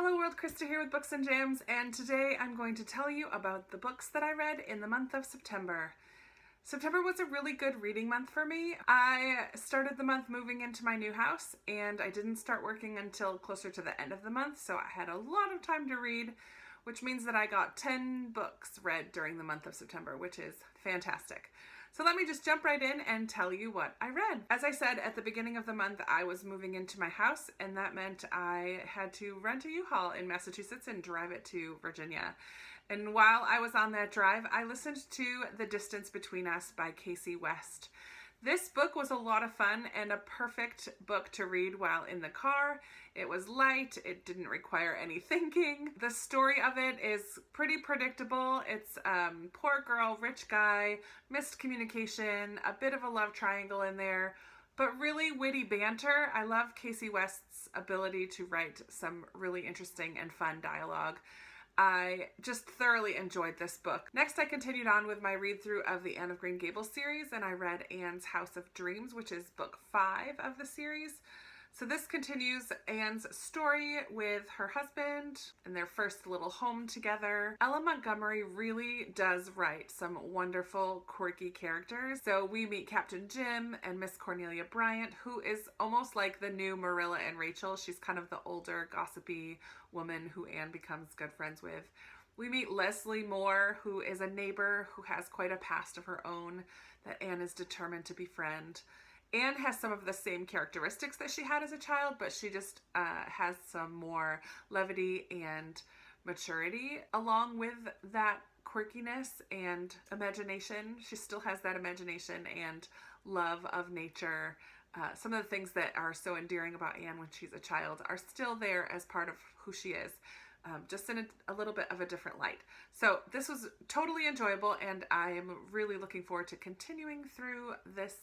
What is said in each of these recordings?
Hello world, Krista here with Books and Jams, and today I'm going to tell you about the books that I read in the month of September. September was a really good reading month for me. I started the month moving into my new house, and I didn't start working until closer to the end of the month, so I had a lot of time to read, which means that I got 10 books read during the month of September, which is fantastic. So let me just jump right in and tell you what I read. As I said, at the beginning of the month, I was moving into my house, and that meant I had to rent a U-Haul in Massachusetts and drive it to Virginia. And while I was on that drive, I listened to The Distance Between Us by Casey West. This book was a lot of fun and a perfect book to read while in the car. It was light, it didn't require any thinking. The story of it is pretty predictable. It's poor girl, rich guy, missed communication, a bit of a love triangle in there, but really witty banter. I love Casey West's ability to write some really interesting and fun dialogue. I just thoroughly enjoyed this book. Next, I continued on with my read-through of the Anne of Green Gables series, and I read Anne's House of Dreams, which is book 5 of the series. So this continues Anne's story with her husband and their first little home together. Ella Montgomery really does write some wonderful, quirky characters. So we meet Captain Jim and Miss Cornelia Bryant, who is almost like the new Marilla and Rachel. She's kind of the older, gossipy woman who Anne becomes good friends with. We meet Leslie Moore, who is a neighbor who has quite a past of her own that Anne is determined to befriend. Anne has some of the same characteristics that she had as a child, but she just has some more levity and maturity along with that quirkiness and imagination. She still has that imagination and love of nature. Some of the things that are so endearing about Anne when she's a child are still there as part of who she is, just in a little bit of a different light. So this was totally enjoyable, and I am really looking forward to continuing through this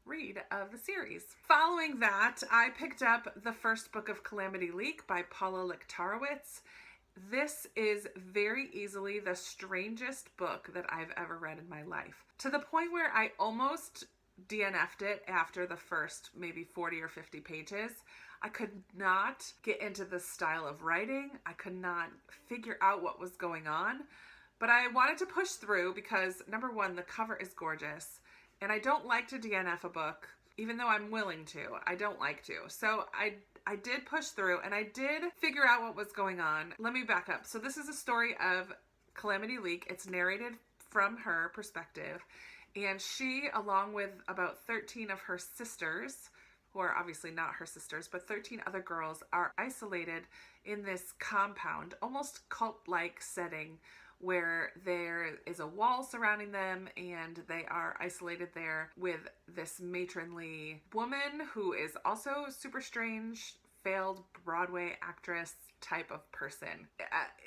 read of the series. Following that, I picked up the first book of Calamity Leak by Paula Lektarowicz. This is very easily the strangest book that I've ever read in my life, to the point where I almost DNF'd it after the first maybe 40 or 50 pages. I could not get into the style of writing. I could not figure out what was going on, but I wanted to push through because, number one, the cover is gorgeous. And I don't like to DNF a book, even though I'm willing to. I don't like to. So I did push through, and I did figure out what was going on. Let me back up. So this is a story of Calamity Leak. It's narrated from her perspective. And she, along with about 13 of her sisters, who are obviously not her sisters, but 13 other girls, are isolated in this compound, almost cult-like setting, where there is a wall surrounding them and they are isolated there with this matronly woman who is also super strange, failed Broadway actress type of person.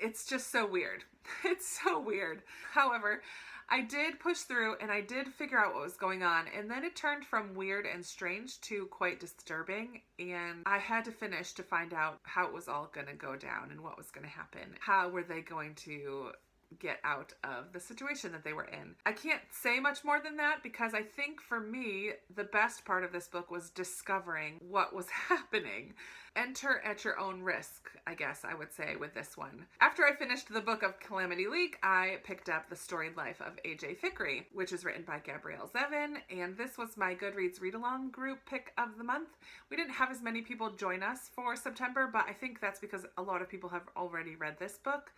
It's just so weird. It's so weird. However, I did push through and I did figure out what was going on, and then it turned from weird and strange to quite disturbing, and I had to finish to find out how it was all going to go down and what was going to happen. How were they going to get out of the situation that they were in? I can't say much more than that because I think for me, the best part of this book was discovering what was happening. Enter at your own risk, I guess I would say, with this one. After I finished the book of Calamity Leak, I picked up The Storied Life of A.J. Fikry, which is written by Gabrielle Zevin, and this was my Goodreads read-along group pick of the month. We didn't have as many people join us for September, but I think that's because a lot of people have already read this book.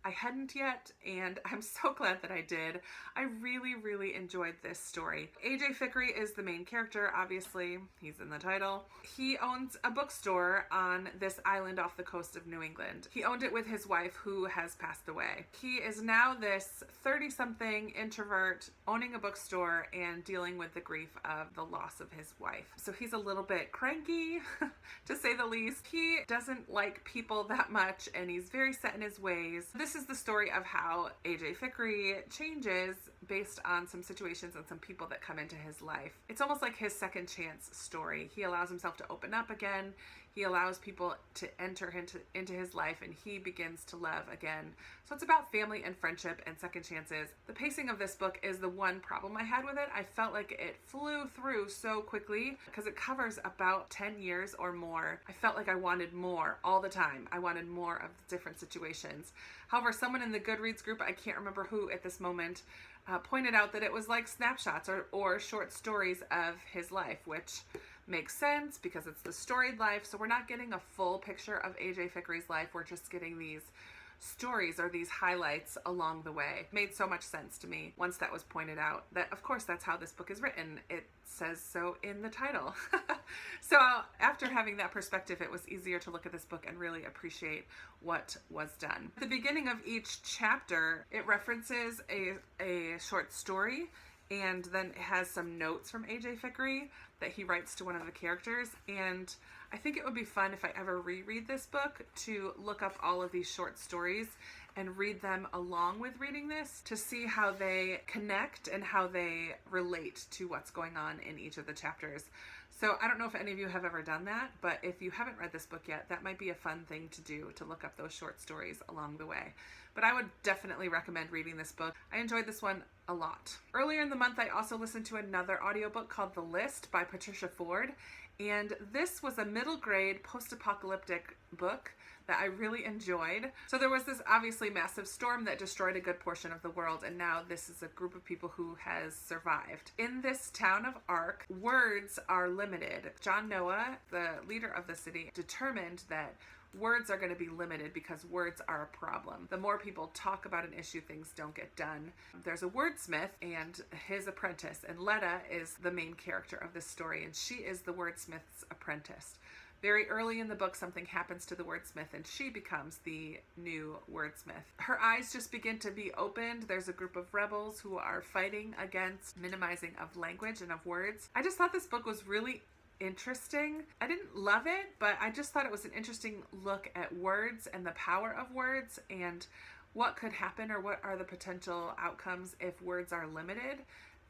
I hadn't yet, and I'm so glad that I did. I really, really enjoyed this story. A.J. Fikry is the main character, obviously. He's in the title. He owns a bookstore on this island off the coast of New England. He owned it with his wife, who has passed away. He is now this 30-something introvert owning a bookstore and dealing with the grief of the loss of his wife. So he's a little bit cranky, to say the least. He doesn't like people that much, and he's very set in his ways. This is the story of how A.J. Fikry changes based on some situations and some people that come into his life. It's almost like his second chance story. He allows himself to open up again. He allows people to enter into his life, and he begins to love again. So it's about family and friendship and second chances. The pacing of this book is the one problem I had with it. I felt like it flew through so quickly because it covers about 10 years or more. I felt like I wanted more all the time. I wanted more of the different situations. However, someone in the Goodreads group, I can't remember who at this moment, pointed out that it was like snapshots or short stories of his life, which makes sense because it's the storied life. So we're not getting a full picture of A.J. Fickery's life. We're just getting these stories or these highlights along the way. It made so much sense to me once that was pointed out that, of course, that's how this book is written. It says so in the title. So after having that perspective, it was easier to look at this book and really appreciate what was done. At the beginning of each chapter, it references a short story, and then it has some notes from A.J. Fickery that he writes to one of the characters. And I think it would be fun if I ever reread this book to look up all of these short stories and read them along with reading this to see how they connect and how they relate to what's going on in each of the chapters. So I don't know if any of you have ever done that, but if you haven't read this book yet, that might be a fun thing to do, to look up those short stories along the way. But I would definitely recommend reading this book. I enjoyed this one a lot. Earlier in the month, I also listened to another audiobook called The List by Patricia Ford. And this was a middle grade post-apocalyptic book that I really enjoyed. So there was this obviously massive storm that destroyed a good portion of the world, and now this is a group of people who has survived. In this town of Ark, words are limited. John Noah, the leader of the city, determined that words are going to be limited because words are a problem. The more people talk about an issue, things don't get done. There's a wordsmith and his apprentice, and Letta is the main character of this story, and she is the wordsmith's apprentice. Very early in the book, something happens to the wordsmith, and she becomes the new wordsmith. Her eyes just begin to be opened. There's a group of rebels who are fighting against minimizing of language and of words. I just thought this book was really interesting. I didn't love it, but I just thought it was an interesting look at words and the power of words and what could happen or what are the potential outcomes if words are limited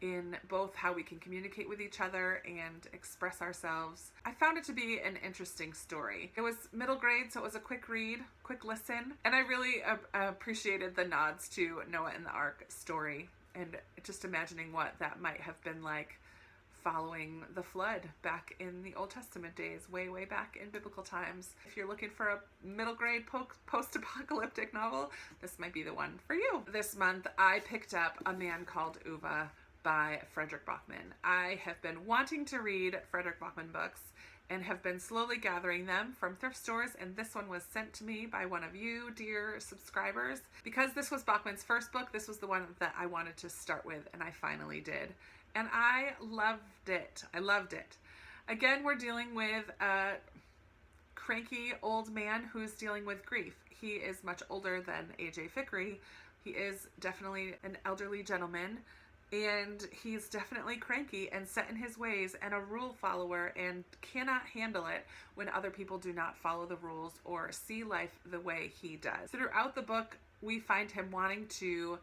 in both how we can communicate with each other and express ourselves. I found it to be an interesting story. It was middle grade, so it was a quick read, quick listen, and I really appreciated the nods to Noah and the Ark story and just imagining what that might have been like following the flood back in the Old Testament days, way, way back in biblical times. If you're looking for a middle grade post-apocalyptic novel, this might be the one for you. This month, I picked up A Man Called Uwe by Frederick Bachman. I have been wanting to read Frederick Bachman books and have been slowly gathering them from thrift stores, and this one was sent to me by one of you, dear subscribers. Because this was Bachman's first book, this was the one that I wanted to start with, and I finally did. And I loved it. I loved it. Again, we're dealing with a cranky old man who's dealing with grief. He is much older than A.J. Fickery. He is definitely an elderly gentleman, and he's definitely cranky and set in his ways and a rule follower and cannot handle it when other people do not follow the rules or see life the way he does. Throughout the book, we find him wanting to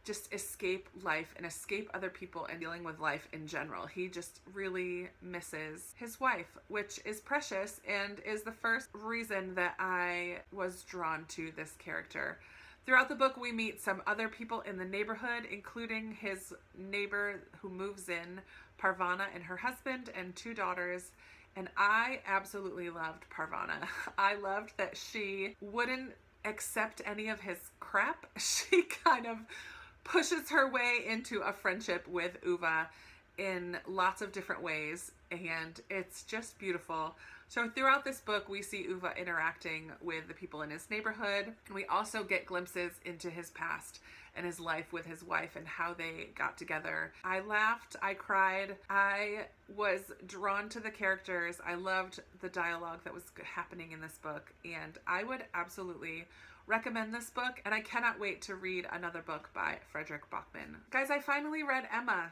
just escape life and escape other people and dealing with life in general. He just really misses his wife, which is precious and is the first reason that I was drawn to this character. Throughout the book, we meet some other people in the neighborhood, including his neighbor who moves in, Parvana, and her husband and 2 daughters. And I absolutely loved Parvana. I loved that she wouldn't accept any of his crap. She kind of pushes her way into a friendship with Uwe in lots of different ways, and it's just beautiful. So throughout this book, we see Uwe interacting with the people in his neighborhood, and we also get glimpses into his past and his life with his wife and how they got together. I laughed, I cried, I was drawn to the characters. I loved the dialogue that was happening in this book, and I would absolutely recommend this book, and I cannot wait to read another book by Frederick Bachman. Guys, I finally read Emma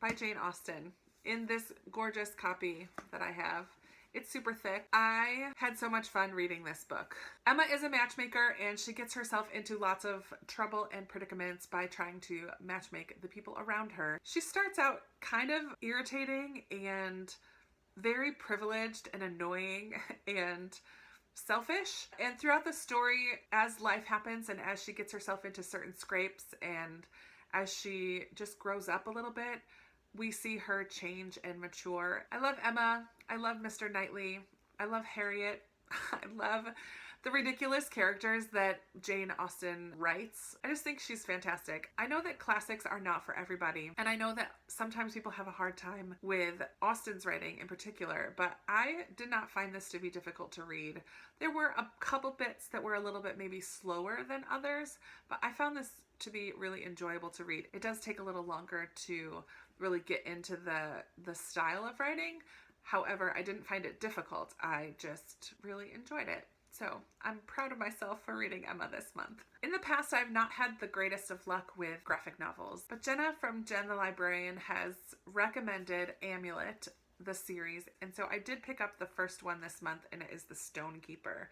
by Jane Austen in this gorgeous copy that I have, It's super thick. I had so much fun reading this book. Emma is a matchmaker and she gets herself into lots of trouble and predicaments by trying to matchmake the people around her. She starts out kind of irritating and very privileged and annoying and selfish. And throughout the story, as life happens and as she gets herself into certain scrapes and as she just grows up a little bit, we see her change and mature. I love Emma. I love Mr. Knightley. I love Harriet. I love the ridiculous characters that Jane Austen writes. I just think she's fantastic. I know that classics are not for everybody, and I know that sometimes people have a hard time with Austen's writing in particular, but I did not find this to be difficult to read. There were a couple bits that were a little bit maybe slower than others, but I found this to be really enjoyable to read. It does take a little longer to really get into the style of writing. However, I didn't find it difficult. I just really enjoyed it. So I'm proud of myself for reading Emma this month. In the past, I've not had the greatest of luck with graphic novels, but Jenna from Jen the Librarian has recommended Amulet, the series, and so I did pick up the first one this month, and it is The Stonekeeper.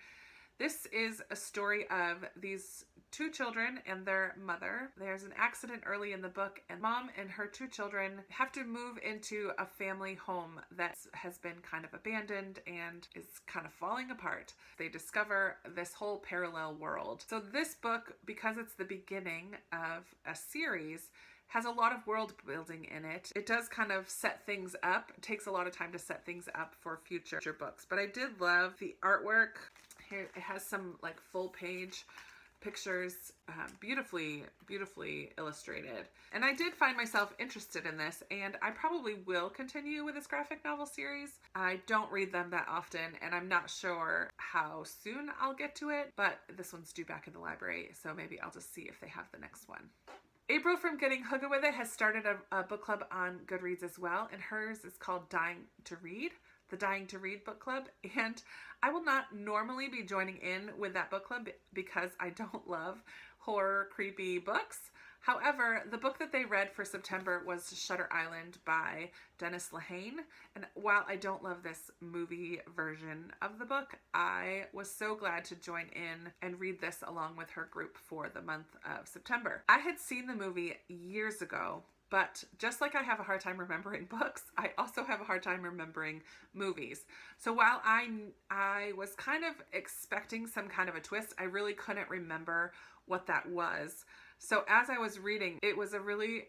This is a story of these two children and their mother. There's an accident early in the book, and mom and her two children have to move into a family home that has been kind of abandoned and is kind of falling apart. They discover this whole parallel world. So this book, because it's the beginning of a series, has a lot of world building in it. It does kind of set things up. It takes a lot of time to set things up for future books. But I did love the artwork. Here it has some like full page pictures, beautifully illustrated. And I did find myself interested in this, and I probably will continue with this graphic novel series. I don't read them that often, and I'm not sure how soon I'll get to it, but this one's due back in the library, so maybe I'll just see if they have the next one. April from Getting Hooga With It has started a book club on Goodreads as well, and hers is called Dying to Read, the Dying to Read book club, and I will not normally be joining in with that book club because I don't love horror, creepy books. However, the book that they read for September was Shutter Island by Dennis Lehane, and while I don't love this movie version of the book, I was so glad to join in and read this along with her group for the month of September. I had seen the movie years ago, but just like I have a hard time remembering books, I also have a hard time remembering movies. So while I was kind of expecting some kind of a twist, I really couldn't remember what that was. So as I was reading, it was a really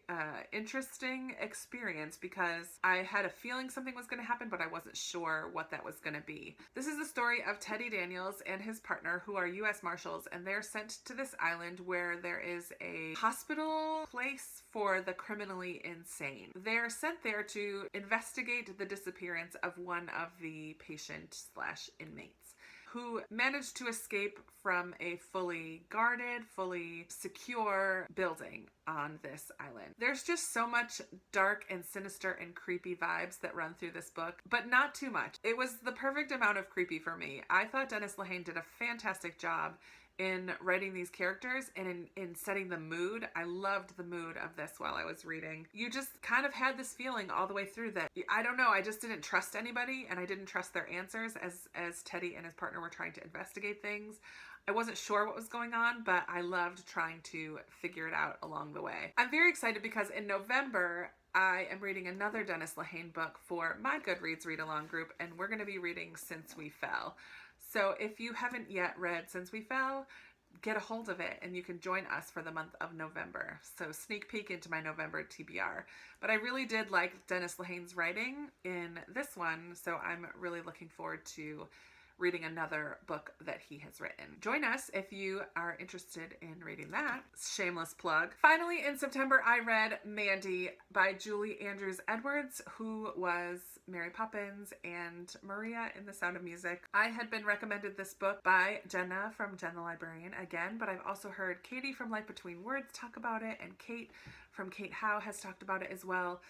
interesting experience because I had a feeling something was going to happen, but I wasn't sure what that was going to be. This is the story of Teddy Daniels and his partner, who are U.S. Marshals, and they're sent to this island where there is a hospital place for the criminally insane. They're sent there to investigate the disappearance of one of the patient/inmates who managed to escape from a fully guarded, fully secure building on this island. There's just so much dark and sinister and creepy vibes that run through this book, but not too much. It was the perfect amount of creepy for me. I thought Dennis Lehane did a fantastic job in writing these characters and in setting the mood. I loved the mood of this while I was reading. You just kind of had this feeling all the way through that, I don't know, I just didn't trust anybody, and I didn't trust their answers as Teddy and his partner were trying to investigate things. I wasn't sure what was going on, but I loved trying to figure it out along the way. I'm very excited because in November, I am reading another Dennis Lehane book for my Goodreads read-along group, and we're going to be reading Since We Fell. So if you haven't yet read Since We Fell, get a hold of it and you can join us for the month of November. So sneak peek into my November TBR. But I really did like Dennis Lehane's writing in this one, so I'm really looking forward to reading another book that he has written. Join us if you are interested in reading that. Shameless plug. Finally, in September, I read Mandy by Julie Andrews Edwards, who was Mary Poppins and Maria in The Sound of Music. I had been recommended this book by Jenna from Jen the Librarian again, but I've also heard Katie from Light Between Words talk about it, and Kate from Kate Howe has talked about it as well.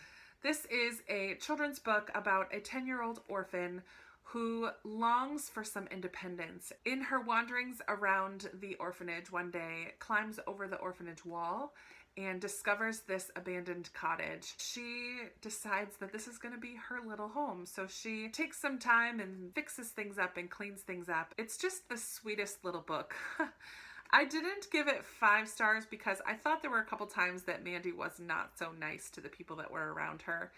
This is a children's book about a 10-year-old orphan who longs for some independence. In her wanderings around the orphanage one day, climbs over the orphanage wall and discovers this abandoned cottage. She decides that this is going to be her little home. So she takes some time and fixes things up and cleans things up. It's just the sweetest little book. I didn't give it 5 stars because I thought there were a couple times that Mandy was not so nice to the people that were around her.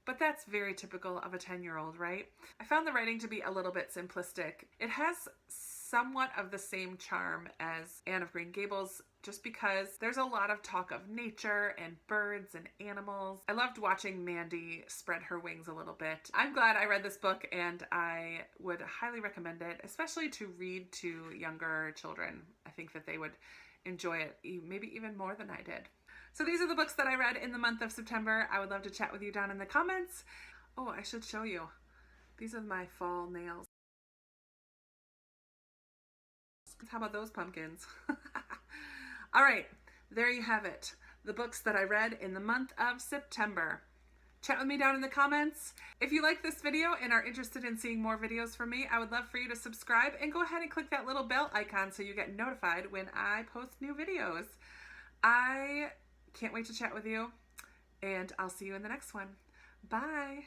But that's very typical of a 10-year-old, right? I found the writing to be a little bit simplistic. It has somewhat of the same charm as Anne of Green Gables, just because there's a lot of talk of nature and birds and animals. I loved watching Mandy spread her wings a little bit. I'm glad I read this book, and I would highly recommend it, especially to read to younger children. I think that they would enjoy it maybe even more than I did. So these are the books that I read in the month of September. I would love to chat with you down in the comments. Oh, I should show you. These are my fall nails. How about those pumpkins? All right, there you have it. The books that I read in the month of September. Chat with me down in the comments. If you like this video and are interested in seeing more videos from me, I would love for you to subscribe and go ahead and click that little bell icon so you get notified when I post new videos. I can't wait to chat with you, and I'll see you in the next one. Bye.